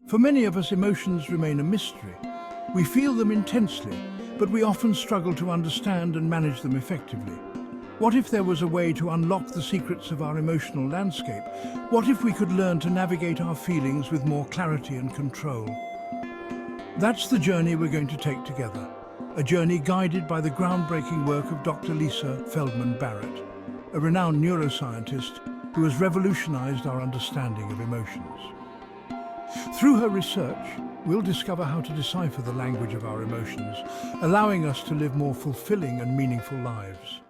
For many of us, emotions remain a mystery. We feel them intensely, but we often struggle to understand and manage them effectively. What if there was a way to unlock the secrets of our emotional landscape? What if we could learn to navigate our feelings with more clarity and control? That's the journey we're going to take together. A journey guided by the groundbreaking work of Dr. Lisa Feldman Barrett, a renowned neuroscientist who has revolutionized our understanding of emotions. Through her research, we'll discover how to decipher the language of our emotions, allowing us to live more fulfilling and meaningful lives.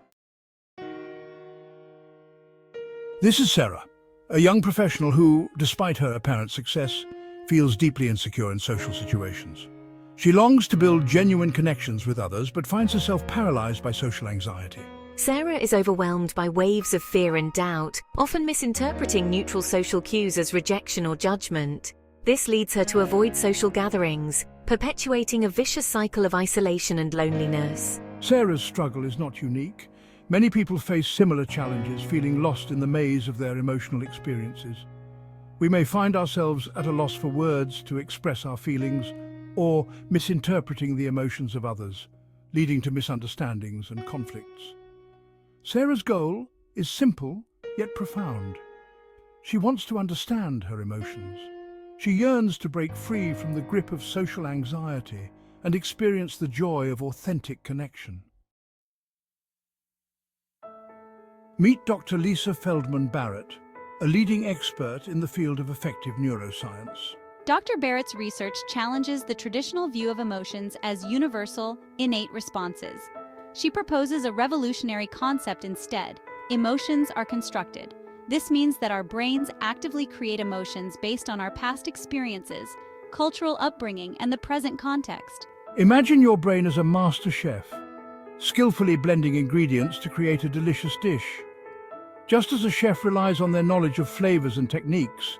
This is Sarah, a young professional who, despite her apparent success, feels deeply insecure in social situations. She longs to build genuine connections with others, but finds herself paralyzed by social anxiety. Sarah is overwhelmed by waves of fear and doubt, often misinterpreting neutral social cues as rejection or judgment. This leads her to avoid social gatherings, perpetuating a vicious cycle of isolation and loneliness. Sarah's struggle is not unique. Many people face similar challenges, feeling lost in the maze of their emotional experiences. We may find ourselves at a loss for words to express our feelings, or misinterpreting the emotions of others, leading to misunderstandings and conflicts. Sarah's goal is simple, yet profound. She wants to understand her emotions. She yearns to break free from the grip of social anxiety and experience the joy of authentic connection. Meet Dr. Lisa Feldman Barrett, a leading expert in the field of affective neuroscience. Dr. Barrett's research challenges the traditional view of emotions as universal, innate responses. She proposes a revolutionary concept instead: emotions are constructed. This means that our brains actively create emotions based on our past experiences, cultural upbringing, and the present context. Imagine your brain as a master chef, skillfully blending ingredients to create a delicious dish. Just as a chef relies on their knowledge of flavors and techniques,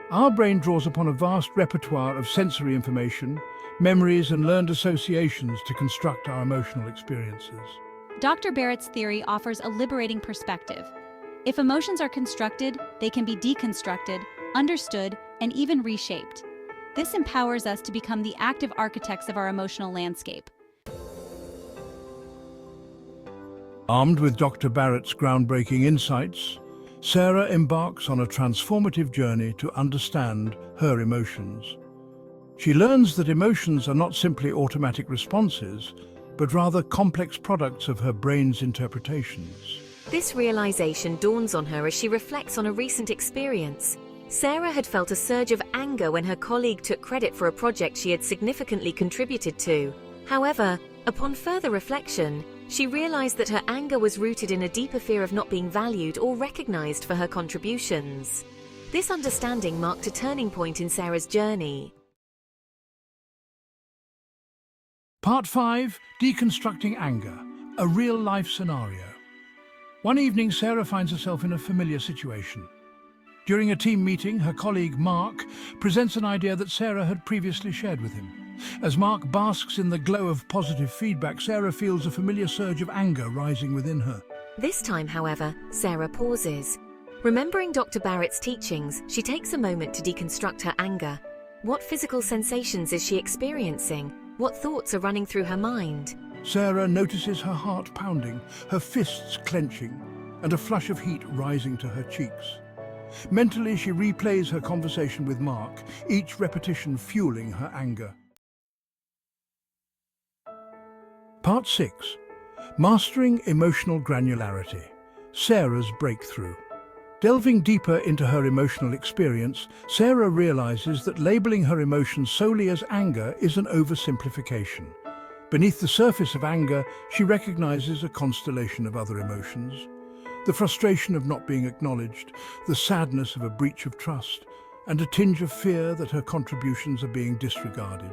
our brain draws upon a vast repertoire of sensory information, memories, and learned associations to construct our emotional experiences. Dr. Barrett's theory offers a liberating perspective. If emotions are constructed, they can be deconstructed, understood, and even reshaped. This empowers us to become the active architects of our emotional landscape. Armed with Dr. Barrett's groundbreaking insights, Sarah embarks on a transformative journey to understand her emotions. She learns that emotions are not simply automatic responses, but rather complex products of her brain's interpretations. This realization dawns on her as she reflects on a recent experience. Sarah had felt a surge of anger when her colleague took credit for a project she had significantly contributed to. However, upon further reflection, she realized that her anger was rooted in a deeper fear of not being valued or recognized for her contributions. This understanding marked a turning point in Sarah's journey. Part 5. Deconstructing Anger, a real-life scenario. One evening, Sarah finds herself in a familiar situation. During a team meeting, her colleague Mark presents an idea that Sarah had previously shared with him. As Mark basks in the glow of positive feedback, Sarah feels a familiar surge of anger rising within her. This time, however, Sarah pauses. Remembering Dr. Barrett's teachings, she takes a moment to deconstruct her anger. What physical sensations is she experiencing? What thoughts are running through her mind? Sarah notices her heart pounding, her fists clenching, and a flush of heat rising to her cheeks. Mentally, she replays her conversation with Mark, each repetition fueling her anger. Part 6. Mastering Emotional Granularity, Sarah's Breakthrough. Delving deeper into her emotional experience, Sarah realizes that labeling her emotions solely as anger is an oversimplification. Beneath the surface of anger, she recognizes a constellation of other emotions. The frustration of not being acknowledged, the sadness of a breach of trust, and a tinge of fear that her contributions are being disregarded.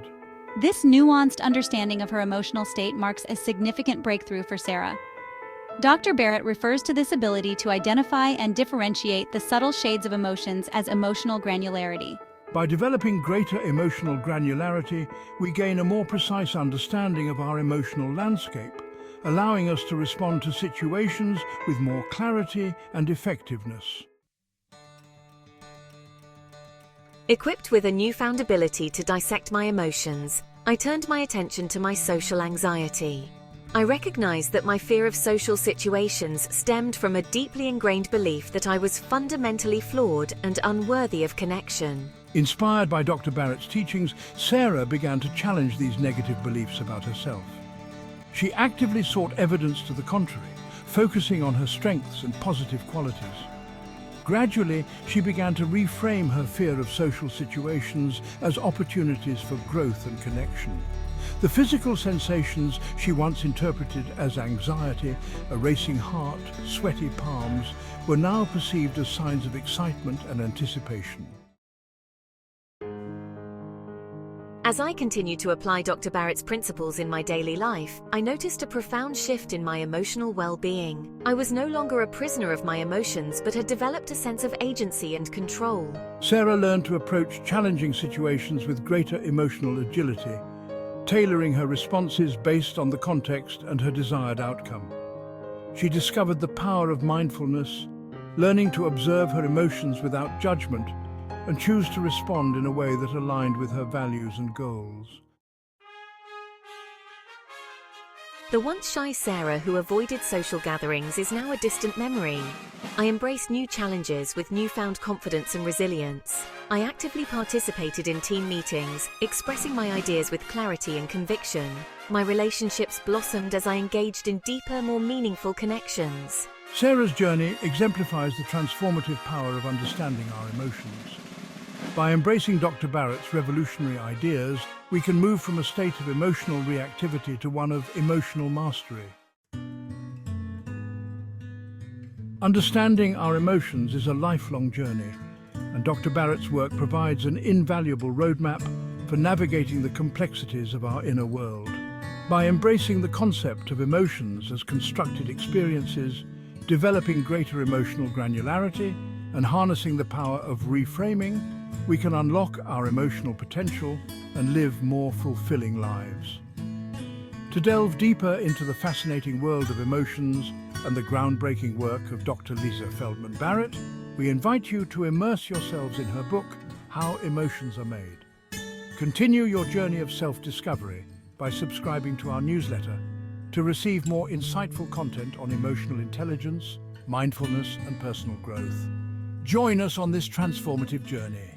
This nuanced understanding of her emotional state marks a significant breakthrough for Sarah. Dr. Barrett refers to this ability to identify and differentiate the subtle shades of emotions as emotional granularity. By developing greater emotional granularity, we gain a more precise understanding of our emotional landscape, allowing us to respond to situations with more clarity and effectiveness. Equipped with a newfound ability to dissect my emotions, I turned my attention to my social anxiety. I recognized that my fear of social situations stemmed from a deeply ingrained belief that I was fundamentally flawed and unworthy of connection. Inspired by Dr. Barrett's teachings, Sarah began to challenge these negative beliefs about herself. She actively sought evidence to the contrary, focusing on her strengths and positive qualities. Gradually, she began to reframe her fear of social situations as opportunities for growth and connection. The physical sensations she once interpreted as anxiety, a racing heart, sweaty palms, were now perceived as signs of excitement and anticipation. As I continued to apply Dr. Barrett's principles in my daily life, I noticed a profound shift in my emotional well-being. I was no longer a prisoner of my emotions, but had developed a sense of agency and control. Sarah learned to approach challenging situations with greater emotional agility, tailoring her responses based on the context and her desired outcome. She discovered the power of mindfulness, learning to observe her emotions without judgment and choose to respond in a way that aligned with her values and goals. The once shy Sarah who avoided social gatherings is now a distant memory. I embraced new challenges with newfound confidence and resilience. I actively participated in team meetings, expressing my ideas with clarity and conviction. My relationships blossomed as I engaged in deeper, more meaningful connections. Sarah's journey exemplifies the transformative power of understanding our emotions. By embracing Dr. Barrett's revolutionary ideas, we can move from a state of emotional reactivity to one of emotional mastery. Understanding our emotions is a lifelong journey, and Dr. Barrett's work provides an invaluable roadmap for navigating the complexities of our inner world. By embracing the concept of emotions as constructed experiences, developing greater emotional granularity, and harnessing the power of reframing, we can unlock our emotional potential and live more fulfilling lives. To delve deeper into the fascinating world of emotions and the groundbreaking work of Dr. Lisa Feldman Barrett, we invite you to immerse yourselves in her book, How Emotions Are Made. Continue your journey of self-discovery by subscribing to our newsletter to receive more insightful content on emotional intelligence, mindfulness, and personal growth. Join us on this transformative journey.